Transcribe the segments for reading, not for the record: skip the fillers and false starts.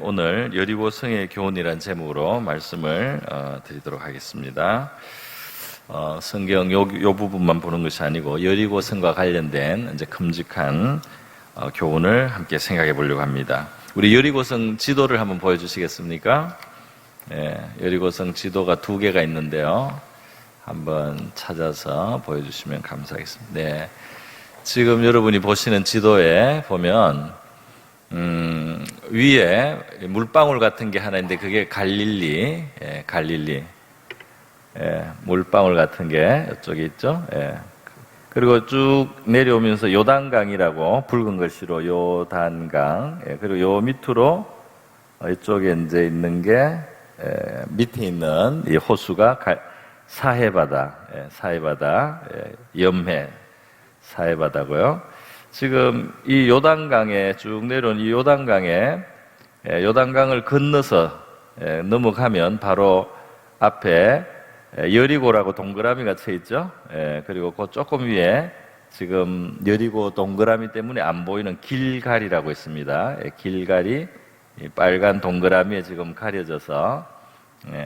오늘 여리고 성의 교훈이란 제목으로 말씀을 드리도록 하겠습니다. 성경 요 부분만 보는 것이 아니고 여리고 성과 관련된 이제 큼직한 교훈을 함께 생각해 보려고 합니다. 우리 여리고 성 지도를 한번 보여주시겠습니까? 여리고 성 지도가 2개가 있는데요. 한번 찾아서 보여주시면 감사하겠습니다. 네, 지금 여러분이 보시는 지도에 보면 위에 물방울 같은 게 하나 있는데 그게 갈릴리, 물방울 같은 게 이쪽에 있죠. 그리고 쭉 내려오면서 요단강이라고 붉은 글씨로 요단강, 그리고 요 밑으로 이쪽에 이제 있는 게 밑에 있는 이 호수가 사해바다, 염해 사해바다고요. 지금 이 요단강에 쭉 내려온 이 요단강을 건너서 넘어가면 바로 앞에 여리고라고 동그라미가 쳐 있죠. 그리고 그 조금 위에 지금 여리고 동그라미 때문에 안 보이는 길갈이라고 있습니다. 길갈이 빨간 동그라미에 지금 가려져서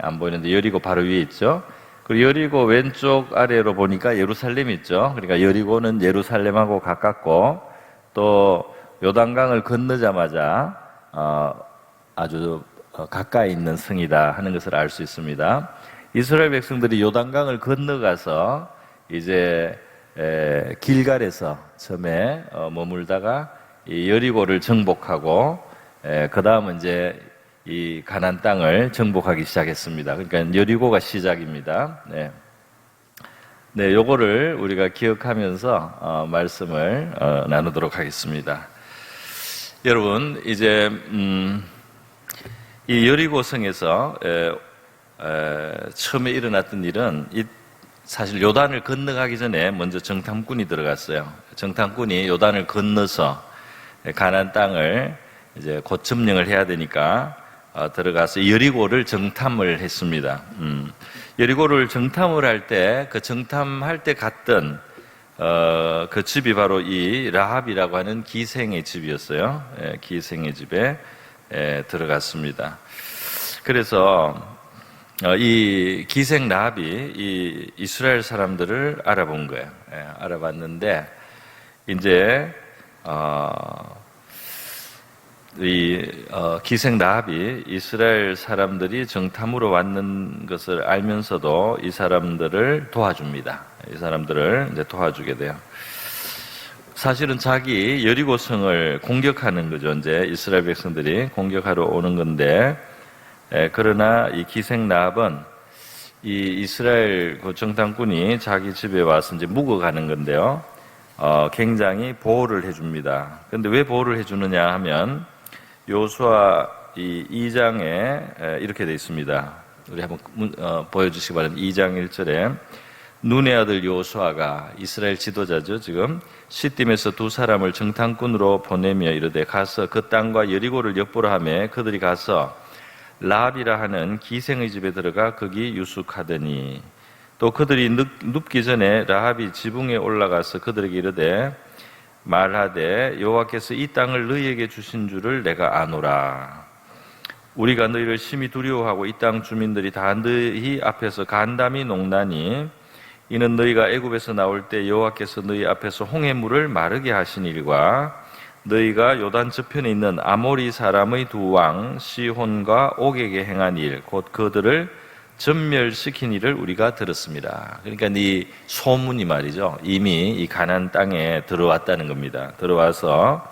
안 보이는데 여리고 바로 위에 있죠. 그리고 여리고 왼쪽 아래로 보니까 예루살렘이 있죠. 그러니까 여리고는 예루살렘하고 가깝고 또 요단강을 건너자마자 아주 가까이 있는 성이다 하는 것을 알 수 있습니다. 이스라엘 백성들이 요단강을 건너가서 이제 길갈에서 처음에 머물다가 이 여리고를 정복하고 그 다음은 이제 이 가나안 땅을 정복하기 시작했습니다. 그러니까 여리고가 시작입니다. 네, 요거를 우리가 기억하면서 말씀을 나누도록 하겠습니다. 여러분, 이제 이 여리고 성에서 처음에 일어났던 일은 사실 요단을 건너가기 전에 먼저 정탐꾼이 들어갔어요. 정탐꾼이 요단을 건너서 가나안 땅을 이제 곧 점령을 해야 되니까 들어가서 여리고를 정탐을 했습니다. 여리고를 정탐을 할 때 그 정탐할 때 갔던 그 집이 바로 이 라합이라고 하는 기생의 집이었어요. 기생의 집에 들어갔습니다. 그래서 이 기생 라합이 이 이스라엘 사람들을 알아본 거예요. 알아봤는데 이제 기생 라합이 이스라엘 사람들이 정탐으로 왔는 것을 알면서도 이 사람들을 도와줍니다. 이 사람들을 이제 도와주게 돼요. 사실은 자기 여리고성을 공격하는 거죠. 이제 이스라엘 백성들이 공격하러 오는 건데, 그러나 이 기생 라합은 이 이스라엘 그 정탐꾼이 자기 집에 와서 이제 묵어가는 건데요. 굉장히 보호를 해줍니다. 그런데 왜 보호를 해주느냐 하면 요수아 이 2장에 이렇게 되어 있습니다. 우리 한번 보여주시기 바랍니다. 2장 1절에 눈의 아들 요수아가 이스라엘 지도자죠. 지금 시딤에서 2사람을 정탐꾼으로 보내며 이르되 가서 그 땅과 여리고를 엿보라 하매 그들이 가서 라합이라 하는 기생의 집에 들어가 거기 유숙하더니 또 그들이 눕기 전에 라합이 지붕에 올라가서 그들에게 이르되 말하되 여호와께서 이 땅을 너희에게 주신 줄을 내가 아노라. 우리가 너희를 심히 두려워하고 이 땅 주민들이 다 너희 앞에서 간담이 농나니 이는 너희가 애굽에서 나올 때 여호와께서 너희 앞에서 홍해물을 마르게 하신 일과 너희가 요단 저편에 있는 아모리 사람의 2왕 시혼과 옥에게 행한 일 곧 그들을 전멸시킨 일을 우리가 들었습니다. 그러니까 이 소문이 말이죠. 이미 이 가나안 땅에 들어왔다는 겁니다. 들어와서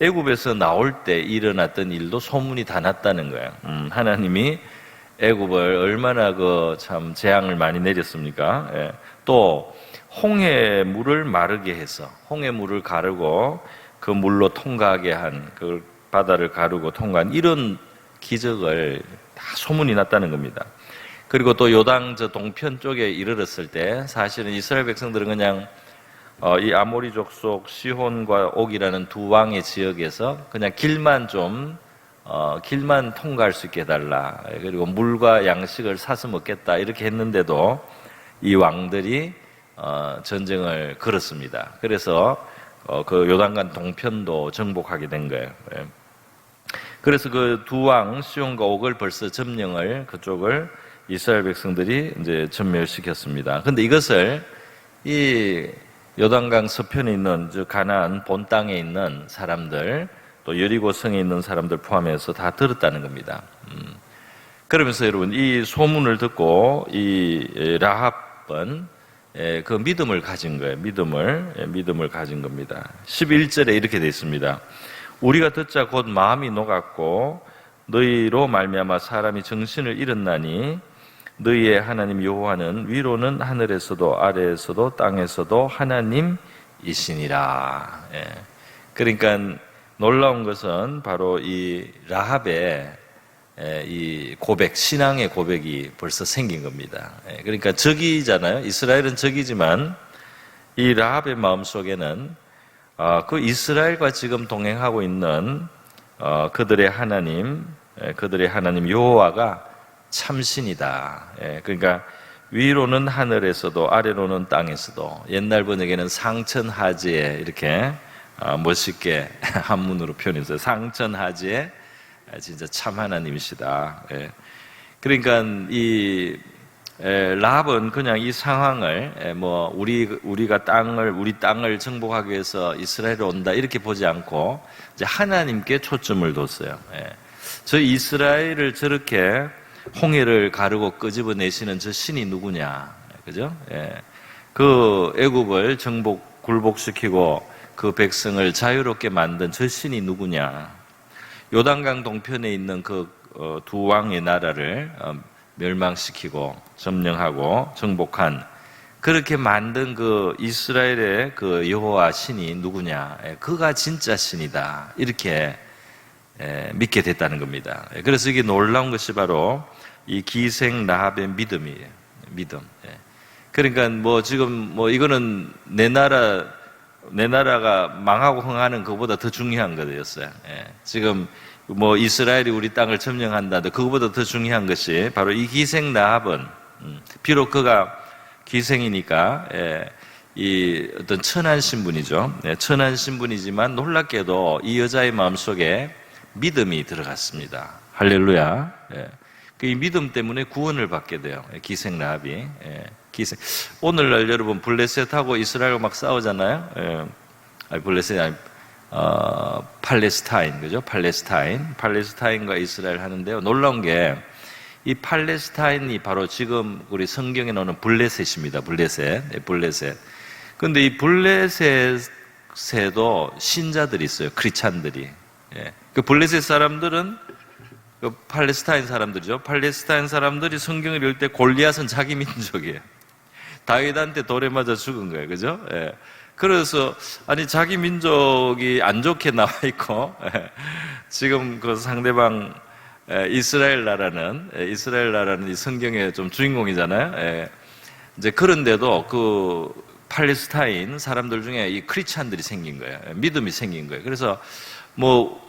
애굽에서 나올 때 일어났던 일도 소문이 다 났다는 거예요. 하나님이 애굽을 얼마나 참 재앙을 많이 내렸습니까? 또 홍해물을 마르게 해서 홍해물을 가르고 그 물로 통과하게 한 그 바다를 가르고 통과한 이런 기적을 다 소문이 났다는 겁니다. 그리고 또 요단 저 동편 쪽에 이르렀을 때 사실은 이스라엘 백성들은 그냥 이 아모리 족속 시혼과 옥이라는 2왕의 지역에서 그냥 길만 통과할 수 있게 해달라. 그리고 물과 양식을 사서 먹겠다 이렇게 했는데도 이 왕들이 전쟁을 걸었습니다. 그래서 그 요단강 동편도 정복하게 된 거예요. 그래서 그 두 왕 시온과 옥을 벌써 점령을 그쪽을 이스라엘 백성들이 이제 전멸시켰습니다. 근데 이것을 이 요단강 서편에 있는 저 가나안 본 땅에 있는 사람들, 또 여리고 성에 있는 사람들 포함해서 다 들었다는 겁니다. 그러면서 여러분 이 소문을 듣고 이 라합은 그 믿음을 가진 거예요. 믿음을 가진 겁니다. 11절에 이렇게 되어 있습니다. 우리가 듣자 곧 마음이 녹았고 너희로 말미암아 사람이 정신을 잃었나니 너희의 하나님 여호와는 위로는 하늘에서도 아래에서도 땅에서도 하나님이시니라. 그러니까 놀라운 것은 바로 이 라합의 이 고백, 신앙의 고백이 벌써 생긴 겁니다. 그러니까 적이잖아요. 이스라엘은 적이지만 이 라합의 마음 속에는 그 이스라엘과 지금 동행하고 있는 그들의 하나님 여호와가 참신이다. 그러니까 위로는 하늘에서도 아래로는 땅에서도, 옛날 번역에는 상천하지에 이렇게 멋있게 한문으로 표현했어요. 상천하지에 진짜 참 하나님이시다. 그러니까 이 라합은 그냥 이 상황을 뭐 우리 땅을 정복하기 위해서 이스라엘에 온다 이렇게 보지 않고 이제 하나님께 초점을 뒀어요. 저 이스라엘을 저렇게 홍해를 가르고 끄집어내시는 저 신이 누구냐, 그죠? 그 애굽을 굴복시키고 그 백성을 자유롭게 만든 저 신이 누구냐? 요단강 동편에 있는 그 두 왕의 나라를 멸망시키고 점령하고 정복한 그렇게 만든 그 이스라엘의 그 여호와 신이 누구냐? 그가 진짜 신이다. 이렇게 믿게 됐다는 겁니다. 그래서 이게 놀라운 것이 바로 이 기생 라합의 믿음이에요. 믿음. 그러니까 뭐 지금 뭐 이거는 내 나라가 망하고 흥하는 것보다 더 중요한 거였어요. 지금 뭐 이스라엘이 우리 땅을 점령한다. 그것보다 더 중요한 것이 바로 이 기생 라합은 비록 그가 기생이니까 이 어떤 천한 신분이죠. 천한 신분이지만 놀랍게도 이 여자의 마음속에 믿음이 들어갔습니다. 할렐루야. 이 믿음 때문에 구원을 받게 돼요. 기생 라합이. 오늘날 여러분 블레셋하고 이스라엘과 막 싸우잖아요. 블레셋이 아니 팔레스타인, 그죠? 팔레스타인과 이스라엘 하는데요. 놀라운 게 이 팔레스타인이 바로 지금 우리 성경에 나오는 블레셋입니다. 블레셋. 근데 이 블레셋에도 신자들이 있어요. 크리스찬들이. 그 블레셋 사람들은 그 팔레스타인 사람들이죠. 팔레스타인 사람들이 성경을 읽을 때 골리앗은 자기 민족이에요. 다윗한테 돌에 맞아 죽은 거예요. 그죠? 그래서 아니 자기 민족이 안 좋게 나와 있고 지금 그 상대방 이스라엘 나라는 이 성경의 좀 주인공이잖아요. 이제 그런데도 그 팔레스타인 사람들 중에 이 크리스찬들이 생긴 거예요. 믿음이 생긴 거예요. 그래서 뭐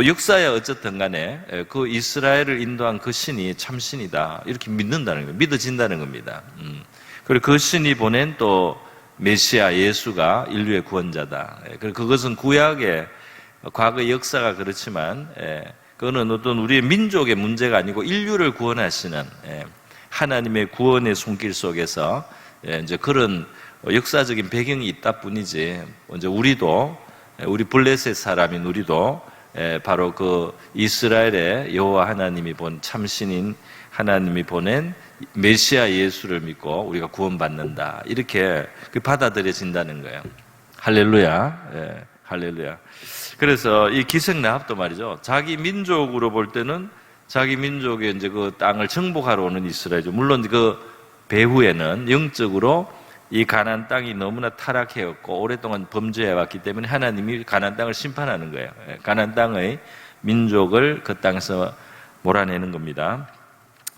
역사야 어쨌든 간에 그 이스라엘을 인도한 그 신이 참 신이다. 이렇게 믿는다는 거예요. 믿어진다는 겁니다. 그리고 그 신이 보낸 또 메시아 예수가 인류의 구원자다. 그리고 그것은 구약의 과거 역사가 그렇지만 그거는 어떤 우리의 민족의 문제가 아니고 인류를 구원하시는 하나님의 구원의 손길 속에서 이제 그런 역사적인 배경이 있다 뿐이지 이제 우리 블레셋 사람인 우리도 바로 그 이스라엘의 여호와 하나님이 본 참신인 하나님이 보낸 메시아 예수를 믿고 우리가 구원받는다. 이렇게 받아들여진다는 거예요. 할렐루야. 할렐루야. 그래서 이 기생 라합도 말이죠. 자기 민족으로 볼 때는 자기 민족의 이제 그 땅을 정복하러 오는 이스라엘이죠. 물론 그 배후에는 영적으로 이 가나안 땅이 너무나 타락해왔고 오랫동안 범죄해왔기 때문에 하나님이 가나안 땅을 심판하는 거예요. 가나안 땅의 민족을 그 땅에서 몰아내는 겁니다.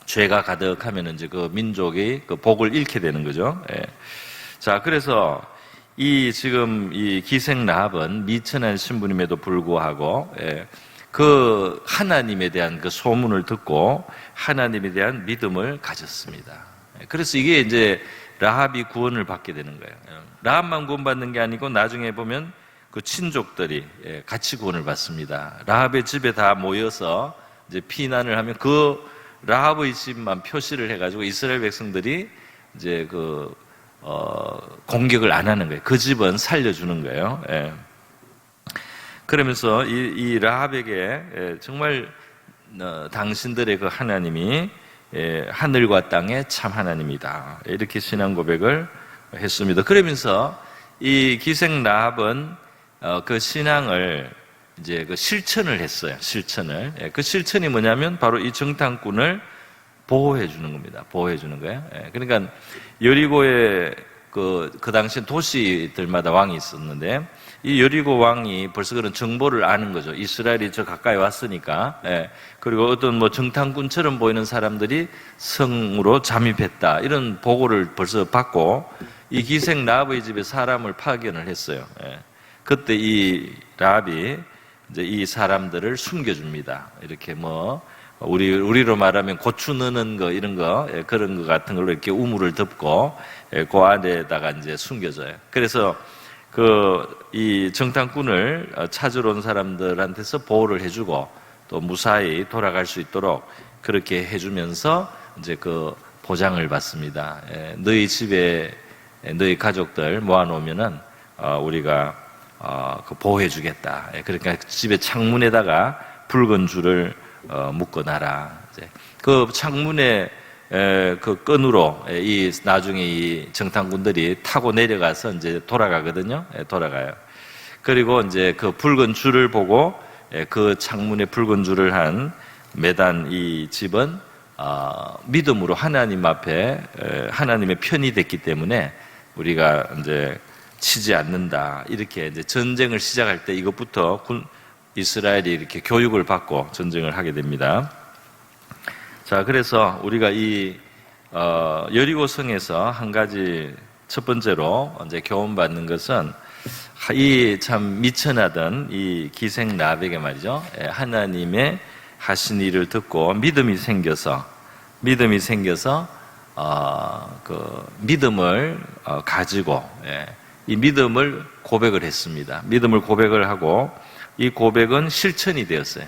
죄가 가득하면 이제 그 민족이 그 복을 잃게 되는 거죠. 자, 그래서 지금 이 기생 라합은 미천한 신분임에도 불구하고 그 하나님에 대한 그 소문을 듣고 하나님에 대한 믿음을 가졌습니다. 그래서 이게 이제 라합이 구원을 받게 되는 거예요. 라합만 구원받는 게 아니고 나중에 보면 그 친족들이 같이 구원을 받습니다. 라합의 집에 다 모여서 이제 피난을 하면 그 라합의 집만 표시를 해가지고 이스라엘 백성들이 이제 공격을 안 하는 거예요. 그 집은 살려주는 거예요. 그러면서 이 라합에게 정말 당신들의 그 하나님이 하늘과 땅의 참 하나님이다. 이렇게 신앙 고백을 했습니다. 그러면서 이 기생 라합은 그 신앙을 이제 그 실천을 했어요. 실천을. 그 실천이 뭐냐면 바로 이 정탐꾼을 보호해 주는 겁니다. 보호해 주는 거예요. 그러니까 여리고에 그 당시 도시들마다 왕이 있었는데 이 여리고 왕이 벌써 그런 정보를 아는 거죠. 이스라엘이 저 가까이 왔으니까. 그리고 어떤 뭐 정탐꾼처럼 보이는 사람들이 성으로 잠입했다. 이런 보고를 벌써 받고 이 기생 라합의 집에 사람을 파견을 했어요. 그때 이 라합이 이제 이 사람들을 숨겨줍니다. 이렇게 뭐 우리로 말하면 고추 넣는 거 이런 거 그런 거 같은 걸로 이렇게 우물을 덮고 그 안에다가 이제 숨겨져요. 그래서 이 정탐꾼을 찾으러 온 사람들한테서 보호를 해주고 또 무사히 돌아갈 수 있도록 그렇게 해주면서 이제 그 보장을 받습니다. 너희 집에 너희 가족들 모아놓으면은 우리가 보호해주겠다. 그러니까 집에 창문에다가 붉은 줄을 묶어놔라. 그 창문에 그 끈으로 나중에 이 정탐꾼들이 타고 내려가서 이제 돌아가거든요. 돌아가요. 그리고 이제 그 붉은 줄을 보고 그 창문에 붉은 줄을 한 매단 이 집은 믿음으로 하나님 앞에 하나님의 편이 됐기 때문에 우리가 이제 치지 않는다. 이렇게 이제 전쟁을 시작할 때 이것부터 이스라엘이 이렇게 교육을 받고 전쟁을 하게 됩니다. 자, 그래서 우리가 이 여리고 성에서 한 가지 첫 번째로 이제 교훈받는 것은 이 참 미천하던 이 기생 라합에게 말이죠. 하나님의 하신 일을 듣고 믿음이 생겨서 그 믿음을 가지고 이 믿음을 고백을 했습니다. 믿음을 고백을 하고 이 고백은 실천이 되었어요.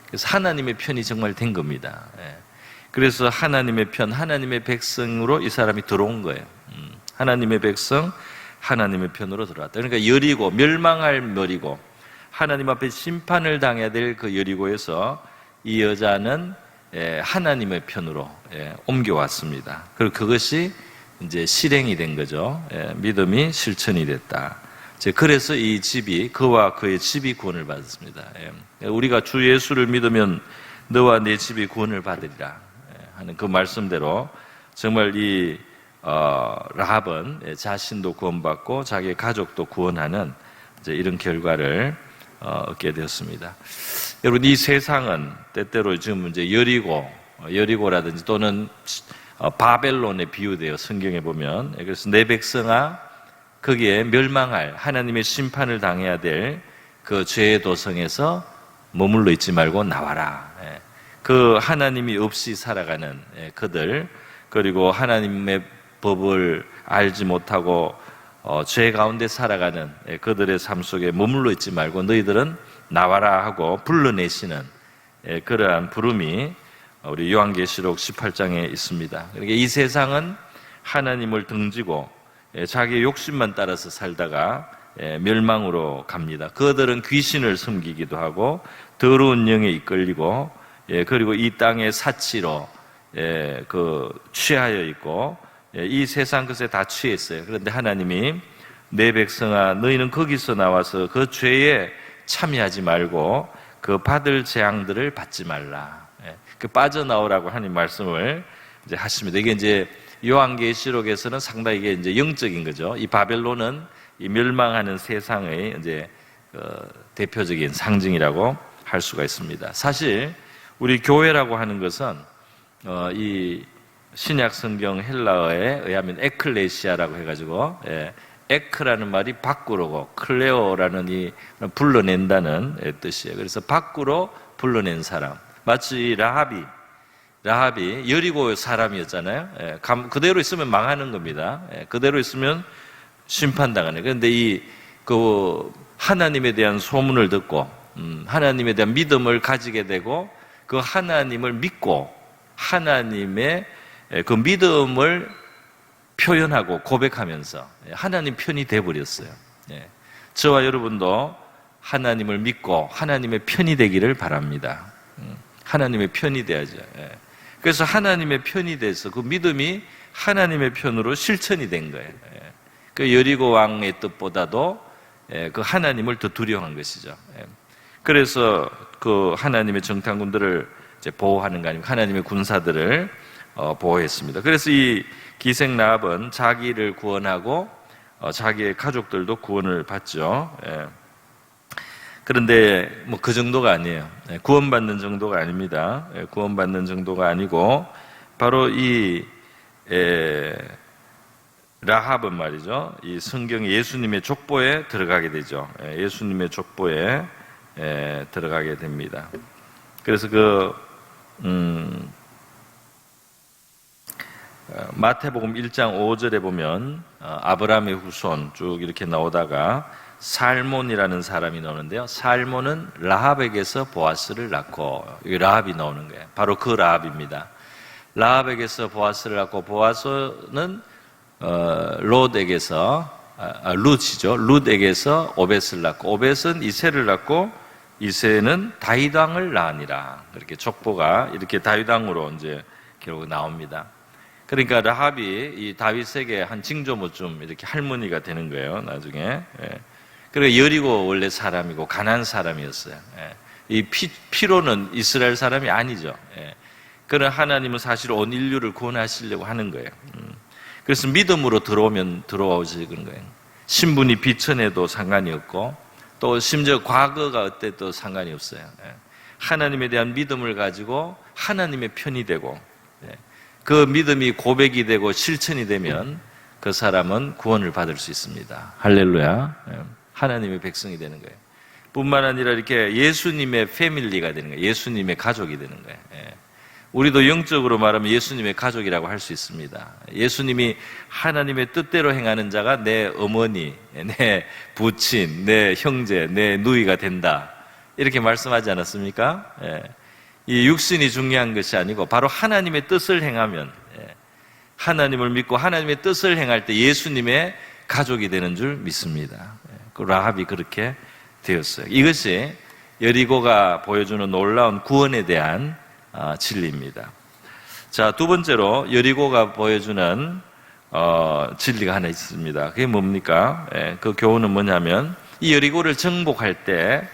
그래서 하나님의 편이 정말 된 겁니다. 그래서 하나님의 편, 하나님의 백성으로 이 사람이 들어온 거예요. 하나님의 백성, 하나님의 편으로 들어왔다. 그러니까 여리고, 멸망할 여리고, 하나님 앞에 심판을 당해야 될 그 여리고에서 이 여자는 하나님의 편으로 옮겨왔습니다. 그리고 그것이 이제 실행이 된 거죠. 믿음이 실천이 됐다. 그래서 이 집이, 그와 그의 집이 구원을 받았습니다. 우리가 주 예수를 믿으면 너와 내 집이 구원을 받으리라 하는 그 말씀대로 정말 이 라합은 자신도 구원받고 자기의 가족도 구원하는 이제 이런 결과를 얻게 되었습니다. 여러분, 이 세상은 때때로 지금 이제 여리고라든지 또는 바벨론에 비유돼요. 성경에 보면. 그래서 내 백성아 거기에 멸망할 하나님의 심판을 당해야 될 그 죄의 도성에서 머물러 있지 말고 나와라. 그 하나님이 없이 살아가는 그들, 그리고 하나님의 법을 알지 못하고 죄 가운데 살아가는 그들의 삶 속에 머물러 있지 말고 너희들은 나와라 하고 불러내시는 그러한 부름이 우리 요한계시록 18장에 있습니다. 그러니까 이 세상은 하나님을 등지고 자기의 욕심만 따라서 살다가 멸망으로 갑니다. 그들은 귀신을 섬기기도 하고 더러운 영에 이끌리고 그리고 이 땅의 사치로 취하여 있고 이 세상 것에 다 취했어요. 그런데 하나님이 내 백성아 너희는 거기서 나와서 그 죄에 참여하지 말고 그 받을 재앙들을 받지 말라. 그 빠져나오라고 하나님 말씀을 이제 하십니다. 이게 이제 요한계시록에서는 상당히 이게 이제 영적인 거죠. 이 바벨론은 이 멸망하는 세상의 이제 대표적인 상징이라고 할 수가 있습니다. 사실 우리 교회라고 하는 것은 이 신약 성경 헬라어에 의하면 에클레시아라고 해가지고 에크라는 말이 밖으로고 클레오라는 이 불러낸다는 뜻이에요. 그래서 밖으로 불러낸 사람. 마치 라합이 여리고 사람이었잖아요. 그대로 있으면 망하는 겁니다. 그대로 있으면 심판당하는. 그런데 이 하나님에 대한 소문을 듣고 하나님에 대한 믿음을 가지게 되고 그 하나님을 믿고 하나님의 그 믿음을 표현하고 고백하면서 하나님 편이 되어버렸어요. 저와 여러분도 하나님을 믿고 하나님의 편이 되기를 바랍니다. 하나님의 편이 돼야죠. 그래서 하나님의 편이 돼서 그 믿음이 하나님의 편으로 실천이 된 거예요. 그 여리고 왕의 뜻보다도 그 하나님을 더 두려워한 것이죠. 그래서 그 하나님의 정탐꾼들을 이제 보호하는 거 아닙니까? 하나님의 군사들을 보호했습니다. 그래서 이 기생 라합은 자기를 구원하고 자기의 가족들도 구원을 받죠. 그런데 뭐 그 정도가 아니에요. 구원받는 정도가 아닙니다. 구원받는 정도가 아니고 바로 이 라합은 말이죠. 이 성경 예수님의 족보에 들어가게 되죠. 예수님의 족보에 들어가게 됩니다. 그래서 마태복음 1장 5절에 보면 아브라함의 후손 쭉 이렇게 나오다가 살몬이라는 사람이 나오는데요. 살몬은 라합에게서 보아스를 낳고, 여기 라합이 나오는 거예요. 바로 그 라합입니다. 라합에게서 보아스를 낳고, 보아스는 룻이죠. 룻에게서 오벳을 낳고, 오벳은 이새를 낳고, 이새는 다윗 왕을 낳으니라. 그렇게 족보가 이렇게 다윗 왕으로 이제 결국 나옵니다. 그러니까 라합이 이 다윗에게 한 징조모쯤 이렇게 할머니가 되는 거예요. 나중에. 그리고 여리고 원래 사람이고 가난한 사람이었어요. 이 피로는 이스라엘 사람이 아니죠. 그런 하나님은 사실 온 인류를 구원하시려고 하는 거예요. 그래서 믿음으로 들어오면 들어오시는 거예요. 신분이 비천해도 상관이 없고 또 심지어 과거가 어때도 상관이 없어요. 하나님에 대한 믿음을 가지고 하나님의 편이 되고 그 믿음이 고백이 되고 실천이 되면 그 사람은 구원을 받을 수 있습니다. 할렐루야. 하나님의 백성이 되는 거예요. 뿐만 아니라 이렇게 예수님의 패밀리가 되는 거예요. 예수님의 가족이 되는 거예요. 우리도 영적으로 말하면 예수님의 가족이라고 할 수 있습니다. 예수님이 하나님의 뜻대로 행하는 자가 내 어머니, 내 부친, 내 형제, 내 누이가 된다. 이렇게 말씀하지 않았습니까? 이 육신이 중요한 것이 아니고 바로 하나님의 뜻을 행하면, 하나님을 믿고 하나님의 뜻을 행할 때 예수님의 가족이 되는 줄 믿습니다. 그 라합이 그렇게 되었어요. 이것이 여리고가 보여주는 놀라운 구원에 대한 진리입니다. 자, 두 번째로 여리고가 보여주는 진리가 하나 있습니다. 그게 뭡니까? 그 교훈은 뭐냐면 이 여리고를 정복할 때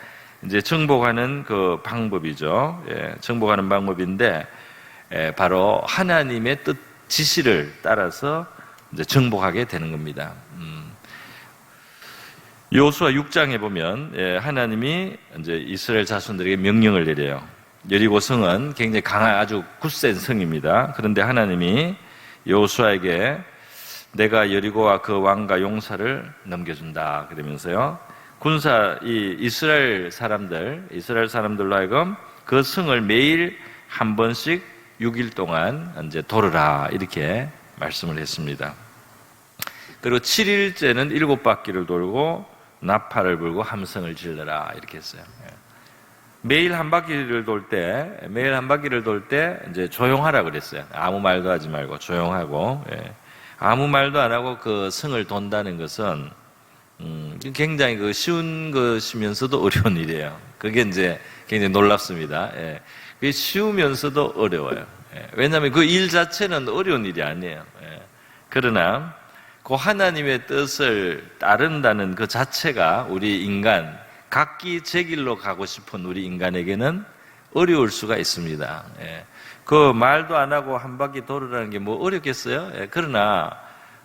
이제 정복하는 그 방법이죠. 정복하는 방법인데 바로 하나님의 뜻 지시를 따라서 이제 정복하게 되는 겁니다. 여호수아 6장에 보면 하나님이 이제 이스라엘 자손들에게 명령을 내려요. 여리고 성은 굉장히 강한 아주 굳센 성입니다. 그런데 하나님이 여호수아에게 내가 여리고와 그 왕과 용사를 넘겨준다 그러면서요. 이 이스라엘 사람들로 하여금 그 성을 매일 한 번씩 6일 동안 이제 돌으라 이렇게 말씀을 했습니다. 그리고 7일째는 7바퀴를 돌고 나팔을 불고 함성을 질러라 이렇게 했어요. 매일 한 바퀴를 돌 때 이제 조용하라 그랬어요. 아무 말도 하지 말고 조용하고 아무 말도 안 하고 그 성을 돈다는 것은 굉장히 그 쉬운 것이면서도 어려운 일이에요. 그게 이제 굉장히 놀랍습니다. 그게 쉬우면서도 어려워요. 왜냐하면 그 일 자체는 어려운 일이 아니에요. 그러나 그 하나님의 뜻을 따른다는 그 자체가 우리 인간, 각기 제 길로 가고 싶은 우리 인간에게는 어려울 수가 있습니다. 그 말도 안 하고 한 바퀴 돌으라는 게 뭐 어렵겠어요? 그러나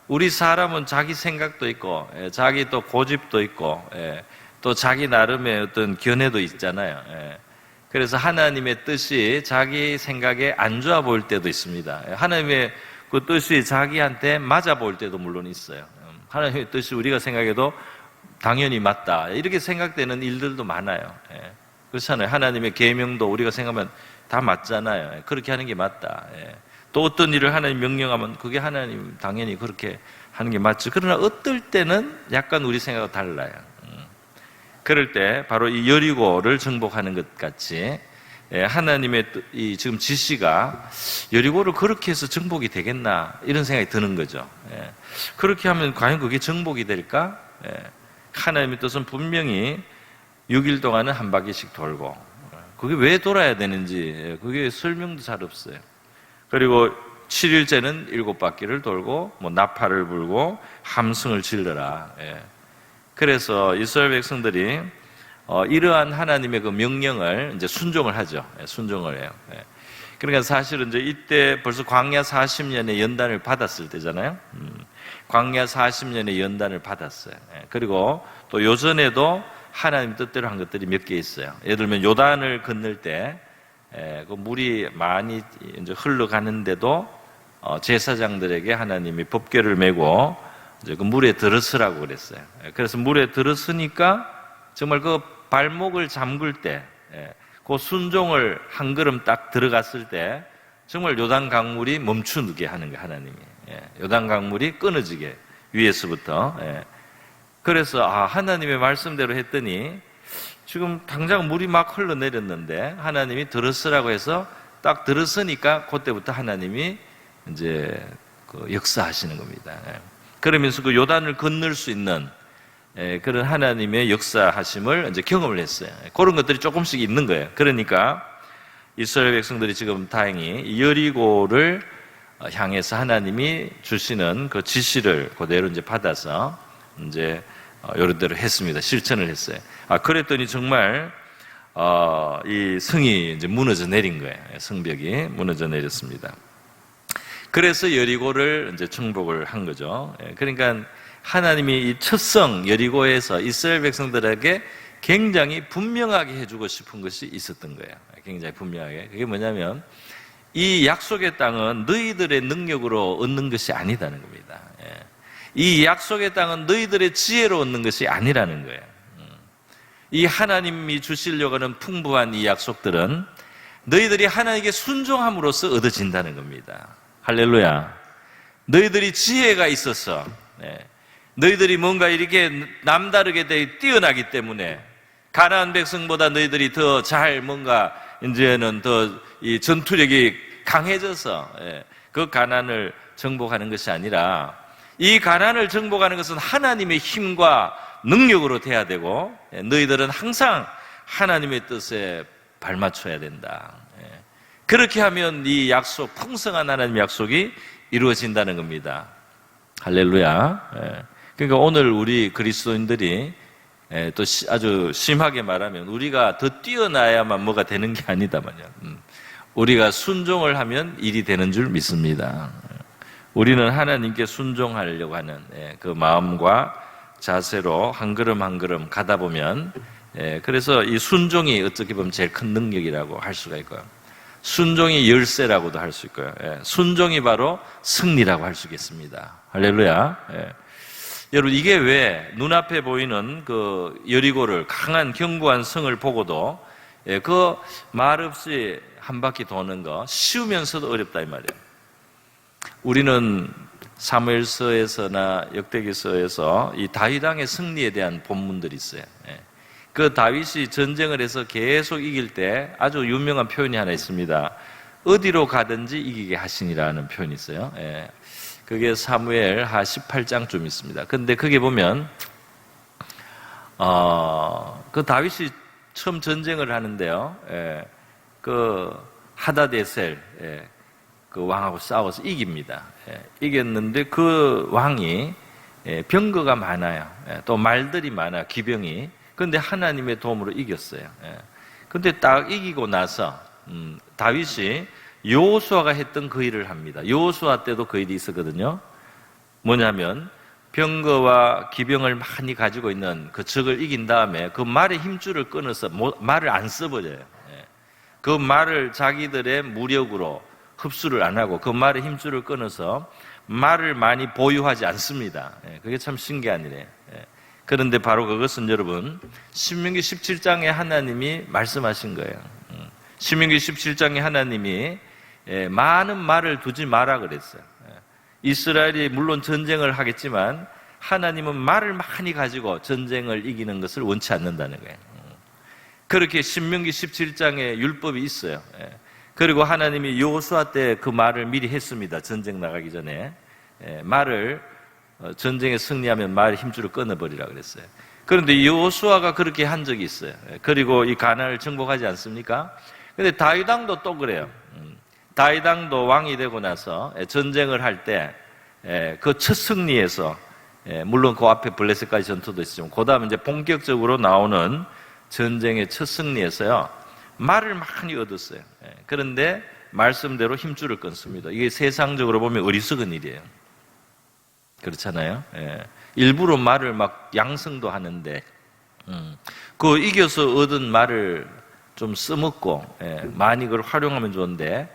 우리 사람은 자기 생각도 있고, 자기 또 고집도 있고, 또 자기 나름의 어떤 견해도 있잖아요. 그래서 하나님의 뜻이 자기 생각에 안 좋아 보일 때도 있습니다. 하나님의 그 뜻이 자기한테 맞아 보일 때도 물론 있어요. 하나님의 뜻이 우리가 생각해도 당연히 맞다 이렇게 생각되는 일들도 많아요. 그렇잖아요. 하나님의 계명도 우리가 생각하면 다 맞잖아요. 그렇게 하는 게 맞다. 또 어떤 일을 하나님 명령하면 그게 하나님 당연히 그렇게 하는 게 맞죠. 그러나 어떨 때는 약간 우리 생각과 달라요. 그럴 때 바로 이 여리고를 정복하는 것 같이 하나님의 이 지금 지시가 여리고를 그렇게 해서 정복이 되겠나 이런 생각이 드는 거죠. 그렇게 하면 과연 그게 정복이 될까? 하나님의 뜻은 분명히 6일 동안은 한 바퀴씩 돌고 그게 왜 돌아야 되는지 그게 설명도 잘 없어요. 그리고 7일째는 7바퀴를 돌고 나팔을 불고 함성을 질러라. 그래서 이스라엘 백성들이 이러한 하나님의 그 명령을 이제 순종을 하죠. 순종을 해요. 그러니까 사실은 이제 이때 벌써 광야 40년의 연단을 받았을 때잖아요. 광야 40년의 연단을 받았어요. 그리고 또 요전에도 하나님 뜻대로 한 것들이 몇 개 있어요. 예를 들면 요단을 건널 때 그 물이 많이 이제 흘러가는데도 제사장들에게 하나님이 법궤를 메고 이제 그 물에 들어서라고 그랬어요. 그래서 물에 들어서니까 정말 그 발목을 잠글 때, 그 순종을 한 걸음 딱 들어갔을 때 정말 요단 강물이 멈추게 하는 거예요, 하나님이. 요단 강물이 끊어지게 위에서부터. 그래서 하나님의 말씀대로 했더니 지금 당장 물이 막 흘러내렸는데 하나님이 들어서라고 해서 딱 들어서니까 그때부터 하나님이 이제 그 역사하시는 겁니다. 그러면서 그 요단을 건널 수 있는 그런 하나님의 역사하심을 이제 경험을 했어요. 그런 것들이 조금씩 있는 거예요. 그러니까 이스라엘 백성들이 지금 다행히 여리고를 향해서 하나님이 주시는 그 지시를 그대로 이제 받아서 이제 요런대로 했습니다. 실천을 했어요. 그랬더니 정말 이 성이 이제 무너져 내린 거예요. 성벽이 무너져 내렸습니다. 그래서 여리고를 이제 정복을 한 거죠. 그러니까 하나님이 이 첫성 여리고에서 이스라엘 백성들에게 굉장히 분명하게 해주고 싶은 것이 있었던 거예요. 굉장히 분명하게. 그게 뭐냐면 이 약속의 땅은 너희들의 능력으로 얻는 것이 아니다는 겁니다. 이 약속의 땅은 너희들의 지혜로 얻는 것이 아니라는 거예요. 이 하나님이 주시려고 하는 풍부한 이 약속들은 너희들이 하나님께 순종함으로써 얻어진다는 겁니다. 할렐루야. 너희들이 지혜가 있어서 너희들이 뭔가 이렇게 남다르게 뛰어나기 때문에 가나안 백성보다 너희들이 더 잘 뭔가 이제는 더 이 전투력이 강해져서 그 가나안을 정복하는 것이 아니라 이 가나안을 정복하는 것은 하나님의 힘과 능력으로 돼야 되고 너희들은 항상 하나님의 뜻에 발맞춰야 된다. 그렇게 하면 이 약속, 풍성한 하나님의 약속이 이루어진다는 겁니다. 할렐루야. 그러니까 오늘 우리 그리스도인들이 또 아주 심하게 말하면 우리가 더 뛰어나야만 뭐가 되는 게 아니다 말이야. 우리가 순종을 하면 일이 되는 줄 믿습니다. 우리는 하나님께 순종하려고 하는 그 마음과 자세로 한 걸음 한 걸음 가다 보면 그래서 이 순종이 어떻게 보면 제일 큰 능력이라고 할 수가 있고요. 순종이 열쇠라고도 할 수 있고요. 순종이 바로 승리라고 할 수 있겠습니다. 할렐루야. 여러분 이게 왜 눈앞에 보이는 그 여리고를 강한 견고한 성을 보고도 그 말없이 한 바퀴 도는 거 쉬우면서도 어렵다 이 말이에요. 우리는 사무엘서에서나 역대기서에서 이 다윗 왕의 승리에 대한 본문들이 있어요. 그 다윗이 전쟁을 해서 계속 이길 때 아주 유명한 표현이 하나 있습니다. 어디로 가든지 이기게 하시니라는 표현이 있어요. 그게 사무엘 하 18장쯤 있습니다. 근데 거기 보면 그 다윗이 처음 전쟁을 하는데요. 그 하다데셀 그 왕하고 싸워서 이깁니다. 이겼는데 그 왕이 병거가 많아요. 또 말들이 많아요. 기병이. 그런데 하나님의 도움으로 이겼어요. 근데 딱 이기고 나서 다윗이 여호수아가 했던 그 일을 합니다. 여호수아 때도 그 일이 있었거든요. 뭐냐면 병거와 기병을 많이 가지고 있는 그 적을 이긴 다음에 그 말의 힘줄을 끊어서 말을 안 써버려요. 그 말을 자기들의 무력으로 흡수를 안 하고 그 말의 힘줄을 끊어서 말을 많이 보유하지 않습니다. 그게 참 신기한 일이에요. 그런데 바로 그것은 여러분 신명기 17장에 하나님이 말씀하신 거예요. 신명기 17장에 하나님이 많은 말을 두지 마라 그랬어요. 이스라엘이 물론 전쟁을 하겠지만 하나님은 말을 많이 가지고 전쟁을 이기는 것을 원치 않는다는 거예요. 그렇게 신명기 17장에 율법이 있어요. 그리고 하나님이 여호수아 때 그 말을 미리 했습니다. 전쟁 나가기 전에. 말을 전쟁에 승리하면 말의 힘줄을 끊어버리라 그랬어요. 그런데 여호수아가 그렇게 한 적이 있어요. 그리고 이 가나안을 정복하지 않습니까? 근데 다윗 왕도 또 그래요. 다윗 왕도 왕이 되고 나서 전쟁을 할 때 그 첫 승리에서 물론 그 앞에 블레셋까지 전투도 있었지만 그 다음에 이제 본격적으로 나오는 전쟁의 첫 승리에서요 말을 많이 얻었어요. 그런데 말씀대로 힘줄을 끊습니다. 이게 세상적으로 보면 어리석은 일이에요. 그렇잖아요. 일부러 말을 막 양성도 하는데 그 이겨서 얻은 말을 좀 써먹고 많이 그걸 활용하면 좋은데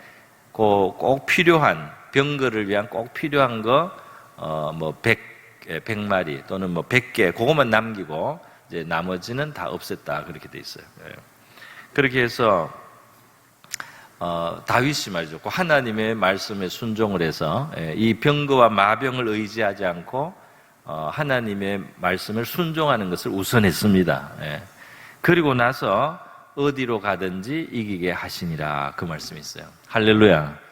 꼭 필요한 병거를 위한 꼭 필요한 거 뭐 100마리 또는 뭐 100개 그것만 남기고 이제 나머지는 다 없앴다 그렇게 돼 있어요. 그렇게 해서 다윗이 말이죠. 하나님의 말씀에 순종을 해서 이 병거와 마병을 의지하지 않고 하나님의 말씀을 순종하는 것을 우선했습니다. 그리고 나서 어디로 가든지 이기게 하시니라 그 말씀이 있어요. 할렐루야.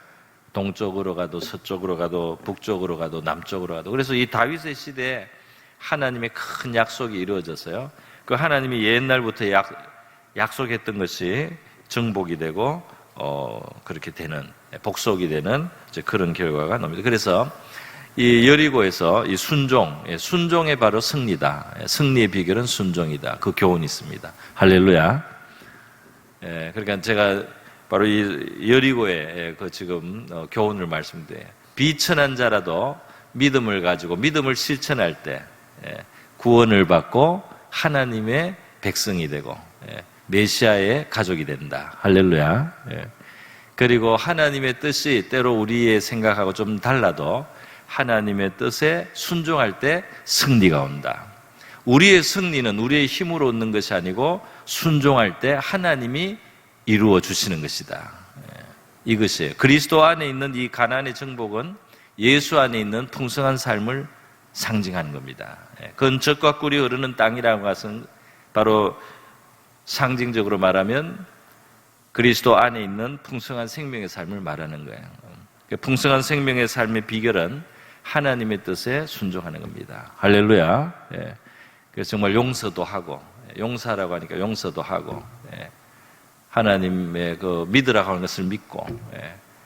동쪽으로 가도 서쪽으로 가도 북쪽으로 가도 남쪽으로 가도. 그래서 이 다윗의 시대에 하나님의 큰 약속이 이루어졌어요. 그 하나님이 옛날부터 약속했던 것이 정복이 되고 그렇게 되는 복속이 되는 이제 그런 결과가 나옵니다. 그래서 이 여리고에서 이 순종의 바로 승리다. 승리의 비결은 순종이다. 그 교훈이 있습니다. 할렐루야. 그러니까 제가 바로 이 여리고의 그 지금 교훈을 말씀드려요. 비천한 자라도 믿음을 가지고 믿음을 실천할 때 구원을 받고 하나님의 백성이 되고 메시아의 가족이 된다. 할렐루야. 그리고 하나님의 뜻이 때로 우리의 생각하고 좀 달라도 하나님의 뜻에 순종할 때 승리가 온다. 우리의 승리는 우리의 힘으로 얻는 것이 아니고 순종할 때 하나님이 이루어 주시는 것이다. 이것이에요. 그리스도 안에 있는 이 가나안의 정복은 예수 안에 있는 풍성한 삶을 상징하는 겁니다. 건적과 꿀이 흐르는 땅이라는 것은 바로 상징적으로 말하면 그리스도 안에 있는 풍성한 생명의 삶을 말하는 거예요. 풍성한 생명의 삶의 비결은 하나님의 뜻에 순종하는 겁니다. 할렐루야. 그래서 정말 용서도 하고, 용서하라고 하니까 용서도 하고, 하나님의 그 믿으라고 하는 것을 믿고,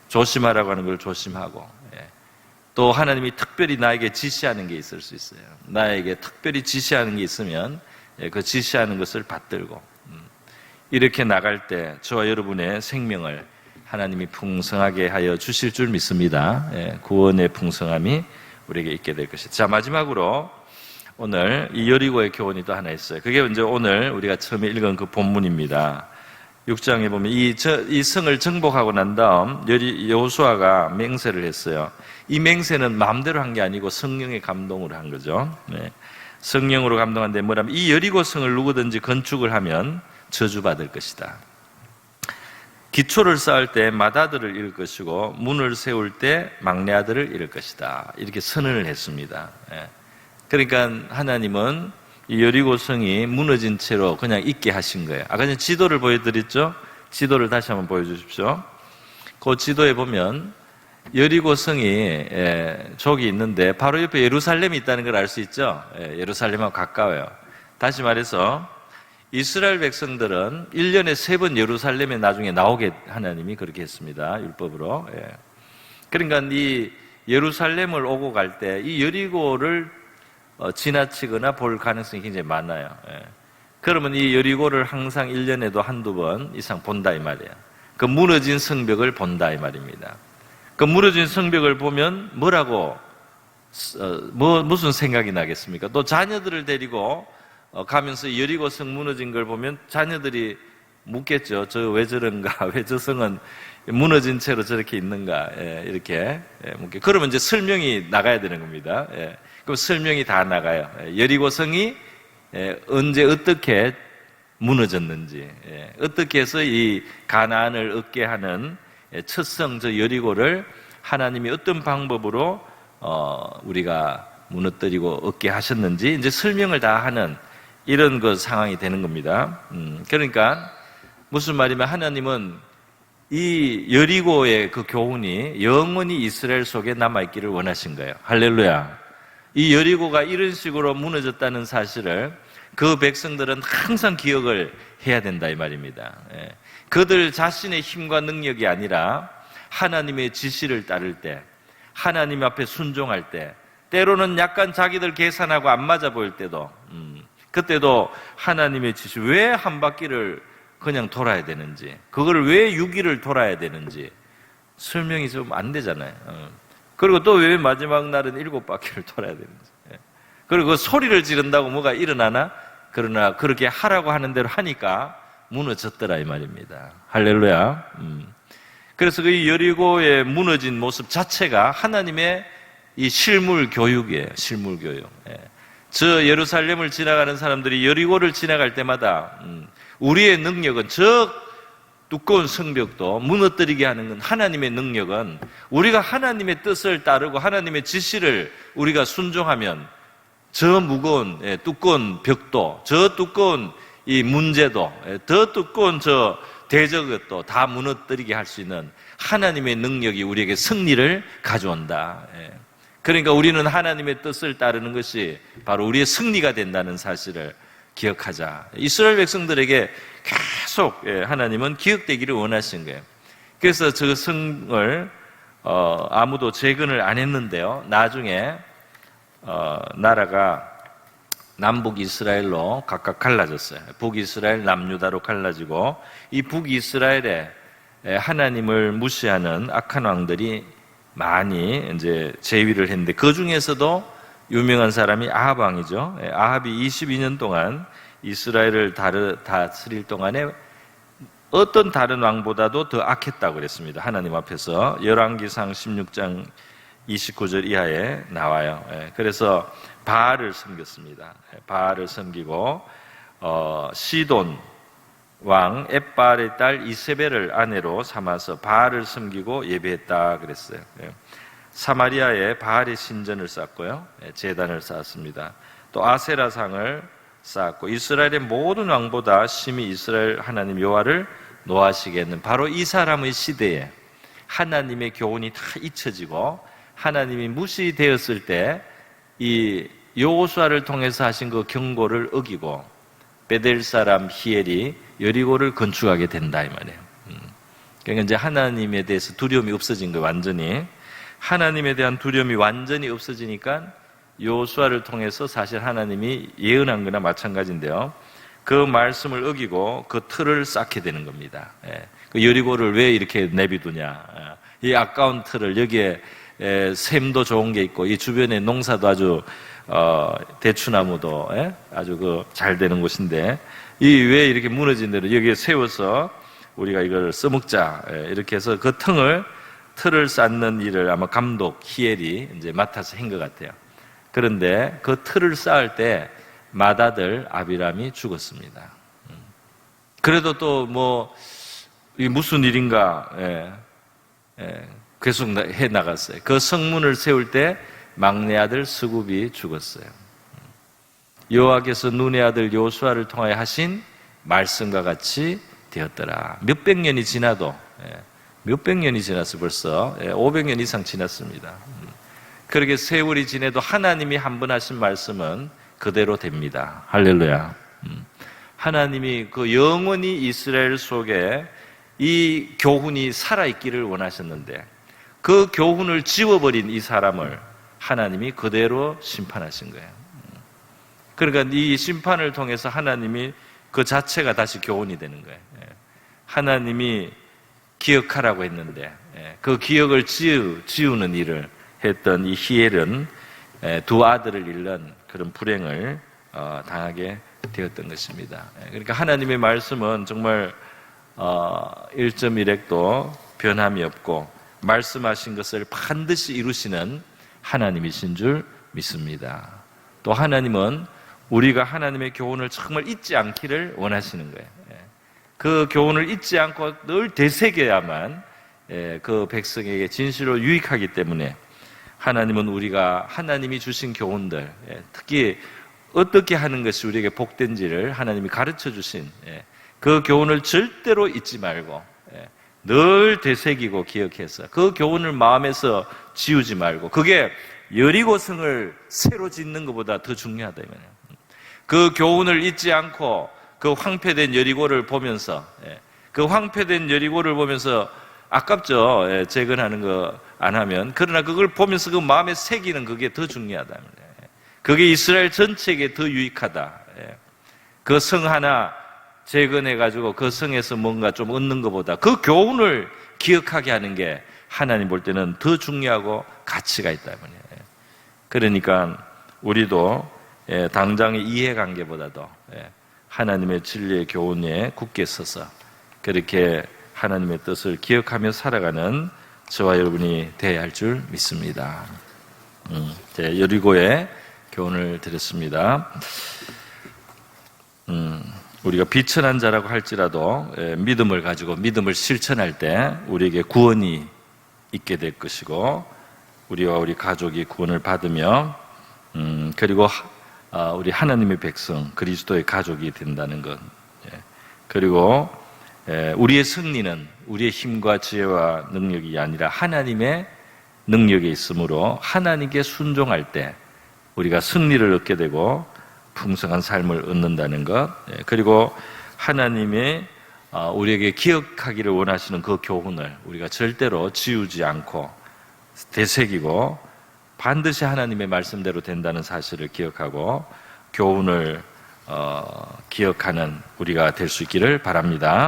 조심하라고 하는 걸 조심하고, 또 하나님이 특별히 나에게 지시하는 게 있을 수 있어요. 나에게 특별히 지시하는 게 있으면 그 지시하는 것을 받들고 이렇게 나갈 때 저와 여러분의 생명을 하나님이 풍성하게 하여 주실 줄 믿습니다. 구원의 풍성함이 우리에게 있게 될 것이다. 자, 마지막으로 오늘 이 여리고의 교훈이 또 하나 있어요. 그게 이제 오늘 우리가 처음에 읽은 그 본문입니다. 6장에 보면 이 성을 정복하고 난 다음 여호수아가 맹세를 했어요. 이 맹세는 마음대로 한 게 아니고 성령의 감동으로 한 거죠. 성령으로 감동한데 뭐냐면 이 여리고 성을 누구든지 건축을 하면 저주받을 것이다. 기초를 쌓을 때 맏아들을 잃을 것이고 문을 세울 때 막내 아들을 잃을 것이다. 이렇게 선언을 했습니다. 그러니까 하나님은 이 여리고 성이 무너진 채로 그냥 있게 하신 거예요. 아까 전에 지도를 보여드렸죠? 지도를 다시 한번 보여주십시오. 그 지도에 보면 여리고 성이 족이 있는데 바로 옆에 예루살렘이 있다는 걸 알 수 있죠? 예루살렘하고 가까워요. 다시 말해서 이스라엘 백성들은 1년에 3번 예루살렘에 나중에 나오게 하나님이 그렇게 했습니다. 율법으로. 그러니까 이 예루살렘을 오고 갈 때 이 여리고를 지나치거나 볼 가능성이 굉장히 많아요. 그러면 이 여리고를 항상 1년에도 한두 번 이상 본다 이 말이에요. 그 무너진 성벽을 본다 이 말입니다. 그 무너진 성벽을 보면 무슨 생각이 나겠습니까? 또 자녀들을 데리고 가면서 여리고 성 무너진 걸 보면 자녀들이 묻겠죠. 저 왜 저런가? 왜 저 성은 무너진 채로 저렇게 있는가? 이렇게 묻게. 그러면 이제 설명이 나가야 되는 겁니다. 그럼 설명이 다 나가요. 여리고 성이 언제 어떻게 무너졌는지, 어떻게 해서 이 가나안을 얻게 하는 첫 성 저 여리고를 하나님이 어떤 방법으로 우리가 무너뜨리고 얻게 하셨는지 이제 설명을 다 하는 이런 그 상황이 되는 겁니다. 그러니까 무슨 말이면 하나님은 이 여리고의 그 교훈이 영원히 이스라엘 속에 남아있기를 원하신 거예요. 할렐루야. 이 여리고가 이런 식으로 무너졌다는 사실을 그 백성들은 항상 기억을 해야 된다 이 말입니다. 그들 자신의 힘과 능력이 아니라 하나님의 지시를 따를 때, 하나님 앞에 순종할 때, 때로는 약간 자기들 계산하고 안 맞아 보일 때도 그때도 하나님의 지시, 왜 한 바퀴를 그냥 돌아야 되는지, 그걸 왜 6일을 돌아야 되는지 설명이 좀 안 되잖아요. 그리고 또 왜 마지막 날은 7바퀴를 돌아야 되는지. 그리고 그 소리를 지른다고 뭐가 일어나나? 그러나 그렇게 하라고 하는 대로 하니까 무너졌더라 이 말입니다. 할렐루야. 그래서 그 여리고의 무너진 모습 자체가 하나님의 이 실물 교육이에요. 실물 교육. 저 예루살렘을 지나가는 사람들이 여리고를 지나갈 때마다 우리의 능력은 저 두꺼운 성벽도 무너뜨리게 하는 건 하나님의 능력은 우리가 하나님의 뜻을 따르고 하나님의 지시를 우리가 순종하면 저 무거운 두꺼운 벽도, 저 두꺼운 이 문제도, 더 두꺼운 저 대적도 다 무너뜨리게 할 수 있는 하나님의 능력이 우리에게 승리를 가져온다. 그러니까 우리는 하나님의 뜻을 따르는 것이 바로 우리의 승리가 된다는 사실을 기억하자. 이스라엘 백성들에게 계속 하나님은 기억되기를 원하신 거예요. 그래서 저 성을 아무도 재건을 안 했는데요. 나중에 나라가 남북 이스라엘로 각각 갈라졌어요. 북이스라엘, 남유다로 갈라지고 이 북이스라엘에 하나님을 무시하는 악한 왕들이 많이 이제 재위를 했는데 그 중에서도 유명한 사람이 아합 왕이죠. 아합이 22년 동안 이스라엘을 다스릴 동안에 어떤 다른 왕보다도 더 악했다고 그랬습니다. 하나님 앞에서 열왕기상 16장 29절 이하에 나와요. 그래서 바알을 섬겼습니다. 바알을 섬기고 시돈 왕 엣바알의 딸 이세벨을 아내로 삼아서 바알을 섬기고 예배했다 그랬어요. 사마리아에 바알의 신전을 쌓고요, 제단을 쌓았습니다. 또 아세라상을 쌓았고 이스라엘의 모든 왕보다 심히 이스라엘 하나님 여호와를 노하시게 했는 바로 이 사람의 시대에 하나님의 교훈이 다 잊혀지고 하나님이 무시되었을 때 이 여호수아를 통해서 하신 그 경고를 어기고 베델 사람 히엘이 여리고를 건축하게 된다 이 말이에요. 그러니까 이제 하나님에 대해서 두려움이 없어진 거예요. 완전히 하나님에 대한 두려움이 완전히 없어지니까 여호수아를 통해서 사실 하나님이 예언한 거나 마찬가지인데요. 그 말씀을 어기고 그 틀을 쌓게 되는 겁니다. 그 여리고를 왜 이렇게 내비두냐? 이 아까운 틀을 여기에 샘도 좋은 게 있고 이 주변에 농사도 아주 대추나무도 아주 잘 되는 곳인데 이 왜 이렇게 무너진 대로 여기에 세워서 우리가 이걸 써먹자 이렇게 해서 그 틀을 쌓는 일을 아마 감독 히엘이 이제 맡아서 한 것 같아요. 그런데 그 틀을 쌓을 때 맏아들 아비람이 죽었습니다. 그래도 또 무슨 일인가 계속 해 나갔어요. 그 성문을 세울 때 막내 아들 스굽이 죽었어요. 여호와께서 눈의 아들 여호수아를 통하여 하신 말씀과 같이 되었더라. 몇백 년이 지나도 몇백 년이 지났어 벌써 500년 이상 지났습니다. 그렇게 세월이 지내도 하나님이 한 번 하신 말씀은 그대로 됩니다. 할렐루야. 하나님이 그 영원히 이스라엘 속에 이 교훈이 살아있기를 원하셨는데 그 교훈을 지워버린 이 사람을 하나님이 그대로 심판하신 거예요. 그러니까 이 심판을 통해서 하나님이 그 자체가 다시 교훈이 되는 거예요. 하나님이 기억하라고 했는데 그 기억을 지우는 일을 했던 이 히엘은 두 아들을 잃는 그런 불행을 당하게 되었던 것입니다. 그러니까 하나님의 말씀은 정말 1.1핵도 변함이 없고 말씀하신 것을 반드시 이루시는 하나님이신 줄 믿습니다. 또 하나님은 우리가 하나님의 교훈을 정말 잊지 않기를 원하시는 거예요. 그 교훈을 잊지 않고 늘 되새겨야만 그 백성에게 진실로 유익하기 때문에 하나님은 우리가 하나님이 주신 교훈들, 특히 어떻게 하는 것이 우리에게 복된지를 하나님이 가르쳐 주신 그 교훈을 절대로 잊지 말고 늘 되새기고 기억해서 그 교훈을 마음에서 지우지 말고, 그게 여리고성을 새로 짓는 것보다 더 중요하다 이 말이에요. 그 교훈을 잊지 않고 그 황폐된 여리고를 보면서, 그 황폐된 여리고를 보면서 아깝죠. 재건하는 거 안 하면. 그러나 그걸 보면서 그 마음에 새기는 그게 더 중요하다. 그게 이스라엘 전체에게 더 유익하다. 그 성 하나 재건해가지고 그 성에서 뭔가 좀 얻는 것보다 그 교훈을 기억하게 하는 게 하나님 볼 때는 더 중요하고 가치가 있다. 그러니까 우리도 당장의 이해관계보다도 하나님의 진리의 교훈에 굳게 서서 그렇게 하나님의 뜻을 기억하며 살아가는 저와 여러분이 되어야 할 줄 믿습니다. 여리고의 교훈을 드렸습니다. 우리가 비천한 자라고 할지라도 믿음을 가지고 믿음을 실천할 때 우리에게 구원이 있게 될 것이고, 우리와 우리 가족이 구원을 받으며 그리고 우리 하나님의 백성 그리스도의 가족이 된다는 것, 그리고 우리의 승리는 우리의 힘과 지혜와 능력이 아니라 하나님의 능력에 있으므로 하나님께 순종할 때 우리가 승리를 얻게 되고 풍성한 삶을 얻는다는 것, 그리고 하나님의 우리에게 기억하기를 원하시는 그 교훈을 우리가 절대로 지우지 않고 되새기고 반드시 하나님의 말씀대로 된다는 사실을 기억하고 교훈을 기억하는 우리가 될 수 있기를 바랍니다.